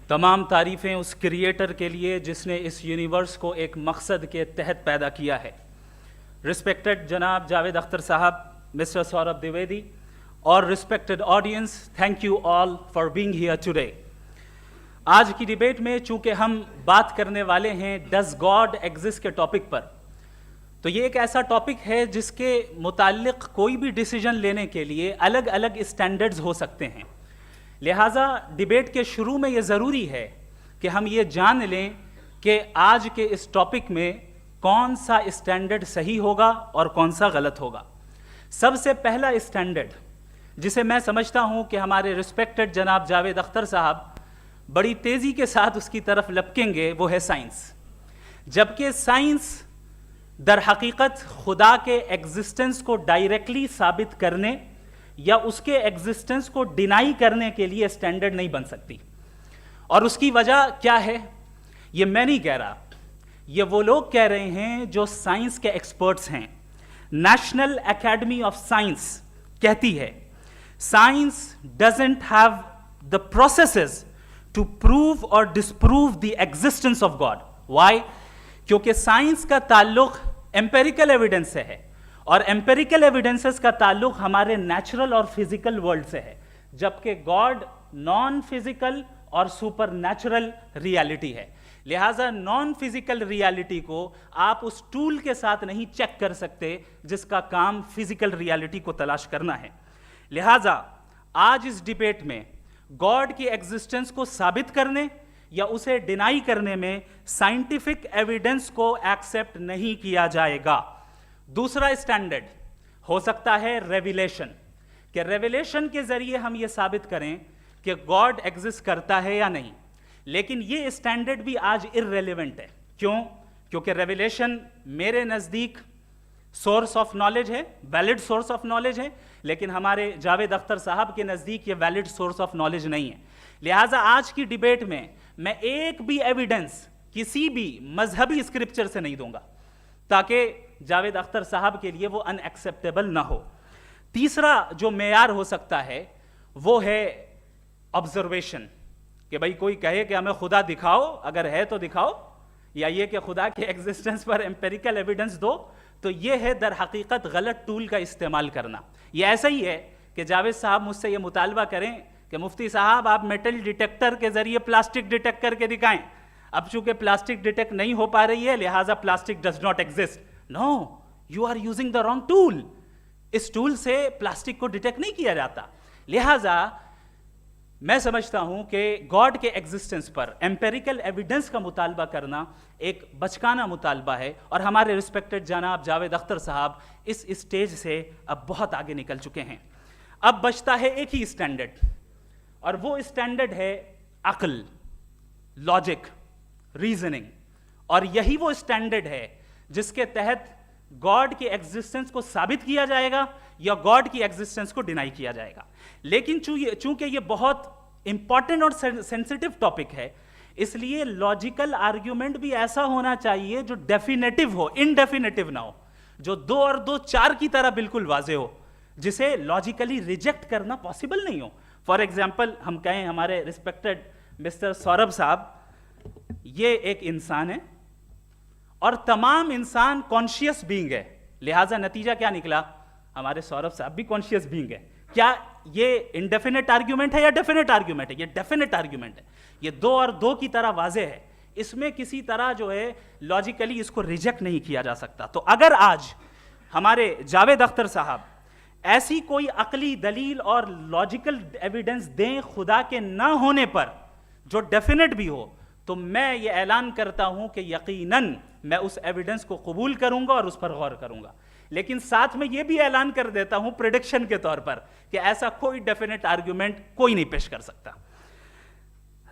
تمام تعریفیں اس کریٹر کے لیے جس نے اس یونیورس کو ایک مقصد کے تحت پیدا کیا ہے. رسپیکٹڈ جناب جاوید اختر صاحب, مسٹر سوربھ دیویدی اور respected audience, thank you all for being here today. آج کی ڈیبیٹ میں چونکہ ہم بات کرنے والے ہیں ڈز گاڈ ایگزسٹ کے ٹاپک پر, تو یہ ایک ایسا ٹاپک ہے جس کے متعلق کوئی بھی ڈیسیجن لینے کے لیے الگ الگ اسٹینڈرڈز ہو سکتے ہیں. لہٰذا ڈیبیٹ کے شروع میں یہ ضروری ہے کہ ہم یہ جان لیں کہ آج کے اس ٹاپک میں کون سا اسٹینڈرڈ صحیح ہوگا اور کون سا غلط ہوگا. سب سے پہلا اسٹینڈرڈ جسے میں سمجھتا ہوں کہ ہمارے رسپیکٹڈ جناب جاوید اختر صاحب بڑی تیزی کے ساتھ اس کی طرف لپکیں گے, وہ ہے سائنس. جبکہ سائنس در حقیقت خدا کے ایگزسٹنس کو ڈائریکٹلی ثابت کرنے یا اس کے ایگزسٹنس کو ڈینائی کرنے کے لیے اسٹینڈرڈ نہیں بن سکتی. اور اس کی وجہ کیا ہے یہ میں نہیں کہہ رہا, یہ وہ لوگ کہہ رہے ہیں جو سائنس کے ایکسپرٹس ہیں. نیشنل اکیڈمی آف سائنس کہتی ہے science doesn't have the processes to prove اور disprove the existence of God. Why? کیونکہ سائنس کا تعلق ایمپیریکل ایویڈنس سے ہے, اور ایمپیریکل ایویڈنسز کا تعلق ہمارے نیچرل اور فزیکل ورلڈ سے ہے, جبکہ گاڈ نان فزیکل اور سپر نیچرل ریالٹی ہے. لہٰذا نان فزیکل ریالٹی کو آپ اس ٹول کے ساتھ نہیں چیک کر سکتے جس کا کام فزیکل ریالٹی کو تلاش کرنا ہے. لہٰذا آج اس ڈیبیٹ میں گاڈ کی ایگزسٹنس کو ثابت کرنے یا اسے ڈینائی کرنے میں سائنٹیفک ایویڈنس کو ایکسیپٹ نہیں کیا جائے گا. دوسرا اسٹینڈرڈ ہو سکتا ہے ریویلیشن, کہ ریویلیشن کے ذریعے ہم یہ ثابت کریں کہ گاڈ ایگزسٹ کرتا ہے یا نہیں. لیکن یہ اسٹینڈرڈ بھی آج ارریلیونٹ ہے. کیوں؟ کیونکہ ریویلیشن میرے نزدیک سورس آف نالج ہے, ویلڈ سورس آف نالج ہے, لیکن ہمارے جاوید اختر صاحب کے نزدیک یہ ویلڈ سورس آف نالج نہیں ہے. لہٰذا آج کی ڈیبیٹ میں میں ایک بھی ایویڈنس کسی بھی مذہبی اسکرپچر سے نہیں دوں گا تاکہ جاوید اختر صاحب کے لیے وہ ان ایکسیپٹیبل نہ ہو. تیسرا جو معیار ہو سکتا ہے وہ ہے آبزرویشن, کہ بھائی کوئی کہے کہ ہمیں خدا دکھاؤ, اگر ہے تو دکھاؤ, یا یہ کہ خدا کے ایگزسٹنس پر ایمپیریکل ایویڈنس دو. تو یہ ہے در حقیقت غلط ٹول کا استعمال کرنا. یہ ایسا ہی ہے کہ جاوید صاحب مجھ سے یہ مطالبہ کریں کہ مفتی صاحب آپ میٹل ڈیٹیکٹر کے ذریعے پلاسٹک ڈیٹیکٹ کر کے دکھائیں. اب چونکہ پلاسٹک ڈیٹیکٹ نہیں ہو پا رہی ہے لہٰذا plastic does not exist. No, you are using the wrong tool. اس ٹول سے پلاسٹک کو ڈیٹیکٹ نہیں کیا جاتا. لہٰذا میں سمجھتا ہوں کہ گاڈ کے ایگزسٹنس پر ایمپیریکل ایویڈنس کا مطالبہ کرنا ایک بچکانہ مطالبہ ہے, اور ہمارے رسپیکٹڈ جناب جاوید اختر صاحب اس اسٹیج سے اب بہت آگے نکل چکے ہیں. اب بچتا ہے ایک ہی اسٹینڈرڈ, اور وہ اسٹینڈرڈ ہے عقل, لاجک, ریزننگ. اور یہی وہ اسٹینڈرڈ ہے جس کے تحت گاڈ کی ایگزسٹنس کو ثابت کیا جائے گا یا گاڈ کی ایگزسٹنس کو ڈینائی کیا جائے گا. لیکن چونکہ یہ بہت امپورٹنٹ اور سینسٹیو ٹاپک ہے, اس لیے لاجیکل آرگیومنٹ بھی ایسا ہونا چاہیے جو ڈیفینیٹو ہو, انڈیفینیٹو نہ ہو, جو 2 اور 2 4 کی طرح بالکل واضح ہو, جسے لاجیکلی ریجیکٹ کرنا پاسبل نہیں ہو. فار ایگزامپل ہم کہیں ہمارے رسپیکٹڈ مسٹر سوربھ صاحب یہ ایک انسان ہے اور تمام انسان کانشیس بینگ ہے, لہٰذا نتیجہ کیا نکلا؟ ہمارے سوربھ صاحب بھی کانشیس بینگ ہے. کیا یہ انڈیفینٹ آرگیومنٹ ہے یا ڈیفینٹ آرگیومنٹ ہے؟ یہ ڈیفینٹ آرگیومنٹ ہے. یہ 2 اور 2 کی طرح واضح ہے, اس میں کسی طرح جو ہے لاجیکلی اس کو ریجیکٹ نہیں کیا جا سکتا. تو اگر آج ہمارے جاوید اختر صاحب ایسی کوئی عقلی دلیل اور لاجیکل ایویڈنس دیں خدا کے نہ ہونے پر جو ڈیفینٹ بھی ہو, تو میں یہ اعلان کرتا ہوں کہ یقیناً میں اس ایویڈنس کو قبول کروں گا اور اس پر غور کروں گا. لیکن ساتھ میں یہ بھی اعلان کر دیتا ہوں پریڈکشن کے طور پر کہ ایسا کوئی ڈیفینٹ آرگیومنٹ کوئی نہیں پیش کر سکتا.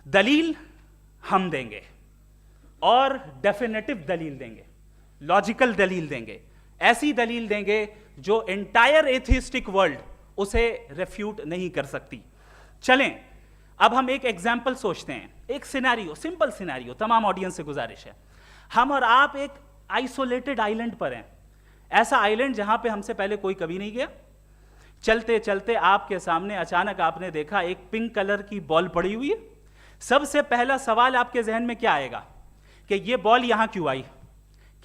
دلیل ہم دیں گے اور ڈیفینیٹو دلیل دیں گے, لاجیکل دلیل دیں گے, ایسی دلیل دیں گے جو انٹائر ایتھیسٹک ورلڈ اسے ریفیوٹ نہیں کر سکتی. چلیں اب ہم ایک ایگزامپل سوچتے ہیں, ایک سیناریو, سمپل سیناریو, تمام آڈینس سے گزارش ہے, ہم اور آپ ایک आइसोलेटेड आइलैंड पर हैं, ऐसा आइलैंड जहां पे हमसे पहले कोई कभी नहीं गया। चलते चलते आपके सामने अचानक आपने देखा एक पिंक कलर की बॉल पड़ी हुई है। सबसे पहला सवाल आपके जहन में क्या आएगा कि ये बॉल यहां क्यों आई,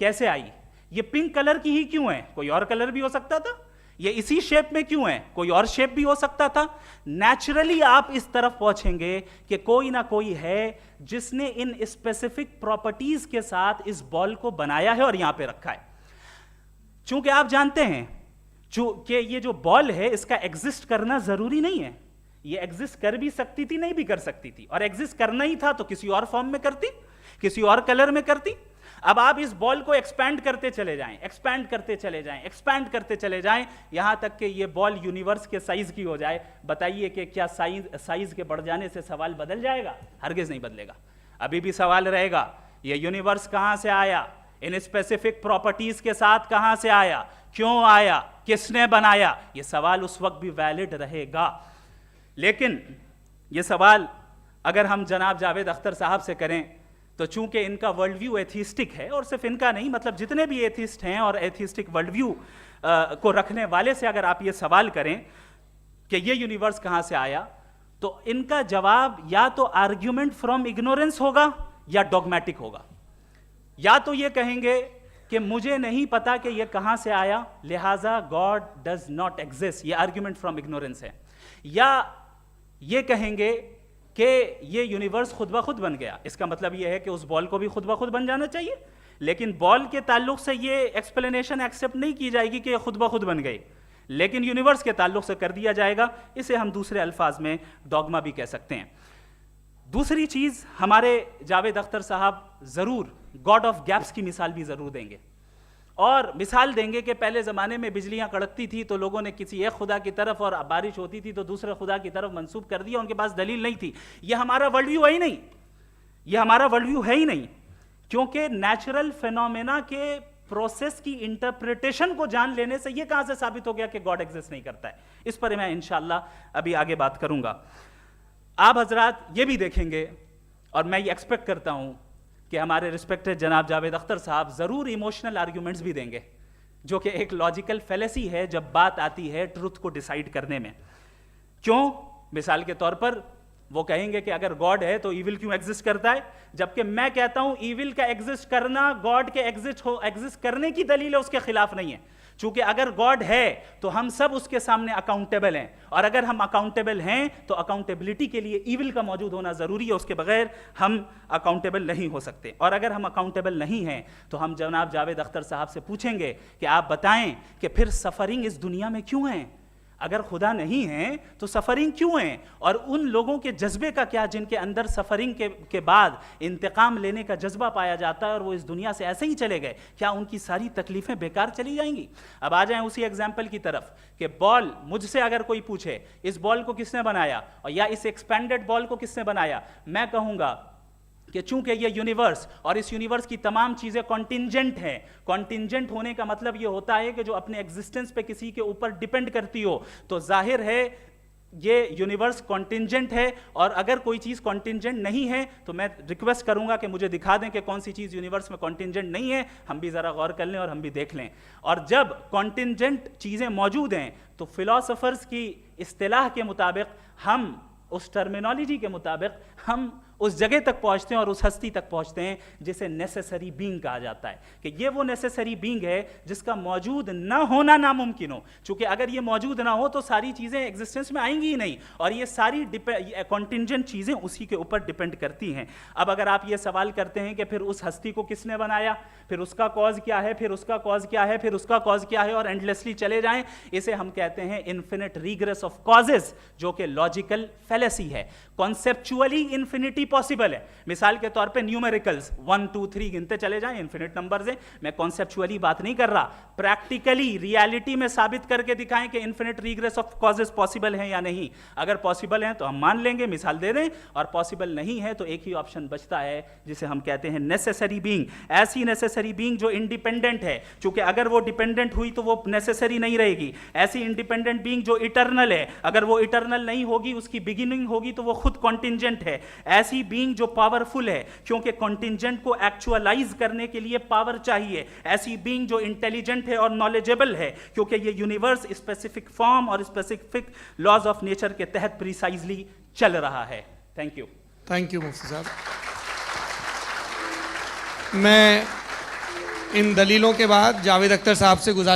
कैसे आई, ये पिंक कलर की ही क्यों है, कोई और कलर भी हो सकता था, ये इसी शेप में क्यों है, कोई और शेप भी हो सकता था। नेचुरली आप इस तरफ पहुंचेंगे कि कोई ना कोई है जिसने इन स्पेसिफिक प्रॉपर्टीज के साथ इस बॉल को बनाया है और यहां पे रखा है। चूंकि आप जानते हैं कि ये जो बॉल है इसका एग्जिस्ट करना जरूरी नहीं है, ये एग्जिस्ट कर भी सकती थी, नहीं भी कर सकती थी, और एग्जिस्ट करना ही था तो किसी और फॉर्म में करती, किसी और कलर में करती। अब आप इस बॉल को एक्सपैंड करते चले जाएं, एक्सपैंड करते चले जाएं, एक्सपैंड करते चले जाएं, यहां तक कि ये बॉल यूनिवर्स के साइज की हो जाए। बताइए कि क्या साइज के बढ़ जाने से सवाल बदल जाएगा? हरगिज नहीं बदलेगा। अभी भी सवाल रहेगा, ये यूनिवर्स कहां से आया, इन स्पेसिफिक प्रॉपर्टीज के साथ कहां से आया, क्यों आया, किसने बनाया, ये सवाल उस वक्त भी वैलिड रहेगा। लेकिन ये सवाल अगर हम जनाब जावेद अख्तर साहब से करें तो चूंकि इनका वर्ल्ड व्यू एथिस्टिक है, और सिर्फ इनका नहीं, मतलब जितने भी एथिस्ट हैं और एथिस्टिक वर्ल्ड व्यू को रखने वाले से अगर आप ये सवाल करें कि ये यूनिवर्स कहां से आया, तो इनका जवाब या तो आर्ग्यूमेंट फ्रॉम इग्नोरेंस होगा या डॉगमेटिक होगा। या तो ये कहेंगे कि मुझे नहीं पता कि ये कहां से आया, लिहाजा गॉड डज नॉट एग्जिस्ट, ये आर्ग्यूमेंट फ्रॉम इग्नोरेंस है। या ये कहेंगे कि ये यूनिवर्स खुद ब खुद बन गया, इसका मतलब ये है कि उस बॉल को भी खुद ब खुद बन जाना चाहिए। लेकिन बॉल के ताल्लुक से ये एक्सप्लेनेशन एक्सेप्ट नहीं की जाएगी कि ये खुद ब खुद बन गई, लेकिन यूनिवर्स के ताल्लुक से कर दिया जाएगा। इसे हम दूसरे अल्फाज में डॉगमा भी कह सकते हैं। दूसरी चीज, हमारे जावेद अख्तर साहब जरूर गॉड ऑफ गैप्स की मिसाल भी जरूर देंगे, और मिसाल देंगे कि पहले ज़माने में बिजलियां कड़कती थी तो लोगों ने किसी एक खुदा की तरफ, और बारिश होती थी तो दूसरे खुदा की तरफ मंसूब कर दिया, उनके पास दलील नहीं थी। यह हमारा वर्ल्ड व्यू है ही नहीं, यह हमारा वर्ल्ड व्यू है ही नहीं, क्योंकि नेचुरल फिनोमेना के प्रोसेस की इंटरप्रिटेशन को जान लेने से यह कहां से साबित हो गया कि गॉड एग्जिस्ट नहीं करता है। इस पर मैं इंशाअल्लाह अभी आगे बात करूंगा। आप हजरात ये भी देखेंगे, और मैं ये एक्सपेक्ट करता हूं कि हमारे रिस्पेक्टेड जनाब जावेद अख्तर साहब ज़रूर इमोशनल आर्ग्यूमेंट्स भी देंगे, जो कि एक लॉजिकल फेलेसी है जब बात आती है ट्रुथ को डिसाइड करने में। क्यों? मिसाल के तौर पर वो कहेंगे कि अगर गॉड है तो ईविल क्यों एग्जिस्ट करता है, जबकि मैं कहता हूं ईविल का एग्जिस्ट करना गॉड के एग्जिस्ट करने की दलील है, उसके खिलाफ नहीं है। चूंकि अगर गॉड है तो हम सब उसके सामने अकाउंटेबल हैं, और अगर हम अकाउंटेबल हैं तो अकाउंटेबिलिटी के लिए ईविल का मौजूद होना जरूरी है, उसके बगैर हम अकाउंटेबल नहीं हो सकते। और अगर हम अकाउंटेबल नहीं हैं तो हम जनाब जावेद अख्तर साहब से पूछेंगे कि आप बताएं कि फिर सफरिंग इस दुनिया में क्यों है? अगर खुदा नहीं है तो सफरिंग क्यों है? और उन लोगों के जज्बे का क्या जिनके अंदर सफरिंग के बाद इंतकाम लेने का जज्बा पाया जाता है और वो इस दुनिया से ऐसे ही चले गए, क्या उनकी सारी तकलीफें बेकार चली जाएंगी? अब आ जाएं उसी एग्जाम्पल की तरफ कि बॉल, मुझसे अगर कोई पूछे इस बॉल को किसने बनाया और या इस एक्सपेंडेड बॉल को किसने बनाया, मैं कहूंगा कि चूंकि ये यूनिवर्स और इस यूनिवर्स की तमाम चीज़ें कॉन्टिंजेंट हैं। कॉन्टिंजेंट होने का मतलब ये होता है कि जो अपने एग्जिस्टेंस पे किसी के ऊपर डिपेंड करती हो, तो जाहिर है ये यूनिवर्स कॉन्टिंजेंट है। और अगर कोई चीज़ कॉन्टिंजेंट नहीं है तो मैं रिक्वेस्ट करूंगा कि मुझे दिखा दें कि कौन सी चीज़ यूनिवर्स में कॉन्टिंजेंट नहीं है, हम भी ज़रा गौर कर लें और हम भी देख लें। और जब कॉन्टिंजेंट चीज़ें मौजूद हैं तो फिलोसोफर्स की इस्तिलाह के मुताबिक, हम उस टर्मिनोलॉजी के मुताबिक हम उस जगह तक पहुंचते हैं और उस हस्ती तक पहुंचते हैं जिसे नेसेसरी बीइंग कहा जाता है, कि ये वो नेसेसरी बीइंग है जिसका मौजूद ना होना नामुमकिन हो। क्योंकि अगर ये मौजूद ना हो तो सारी चीज़ें एग्जिस्टेंस में आएंगी ही नहीं, और ये सारी कॉन्टिंजेंट चीज़ें उसी के ऊपर डिपेंड करती हैं। अब अगर आप ये सवाल करते हैं कि फिर उस हस्ती को किसने बनाया, फिर उसका कॉज क्या है, फिर उसका कॉज क्या है, फिर उसका कॉज क्या है, और एंडलेसली चले जाएं, इसे हम कहते हैं इन्फिनिट रीग्रेस ऑफ कॉजेज, जो कि लॉजिकल फेलेसी है। कॉन्सेप्चुअली इन्फिनिटी पॉसिबल है। मिसाल के तौर पे न्यूमेरिकल्स 1 2 3 गिनते चले जाएं, इन्फिनिट नंबर्स हैं। मैं कॉन्सेप्चुअली बात नहीं कर रहा, प्रैक्टिकली रियलिटी में साबित करके दिखाएं कि infinite regress of causes possible हैं या नहीं। अगर पॉसिबल हैं तो हम मान लेंगे, मिसाल दे दें, और पॉसिबल नहीं है तो एक ही ऑप्शन बचता है जिसे हम कहते हैं नेसेसरी बीइंग। ऐसी नेसेसरी बीइंग जो इंडिपेंडेंट है, क्योंकि अगर वो डिपेंडेंट हुई तो वो नेसेसरी नहीं रहेगी। ऐसी इंडिपेंडेंट बीइंग जो इटर्नल है, अगर वो इटर्नल नहीं होगी, उसकी बिगिनिंग होगी तो वो खुद कॉन्टिंजेंट है। ऐसी ایسی بینگ جو پاورفل ہے کیونکہ کنٹینجنٹ کو ایکچوالائز کرنے کے لیے پاور چاہیے, ایسی بینگ جو انٹیلیجنٹ ہے اور نالجبل ہے کیونکہ یہ یونیورس اسپیسیفک فارم اور اسپیسیفک لاز آف نیچر کے تحت پریسائزلی چل رہا ہے. Thank you. تھینک یو مفتی صاحب. میں ان دلیلوں کے بعد جاوید اختر صاحب سے گزارش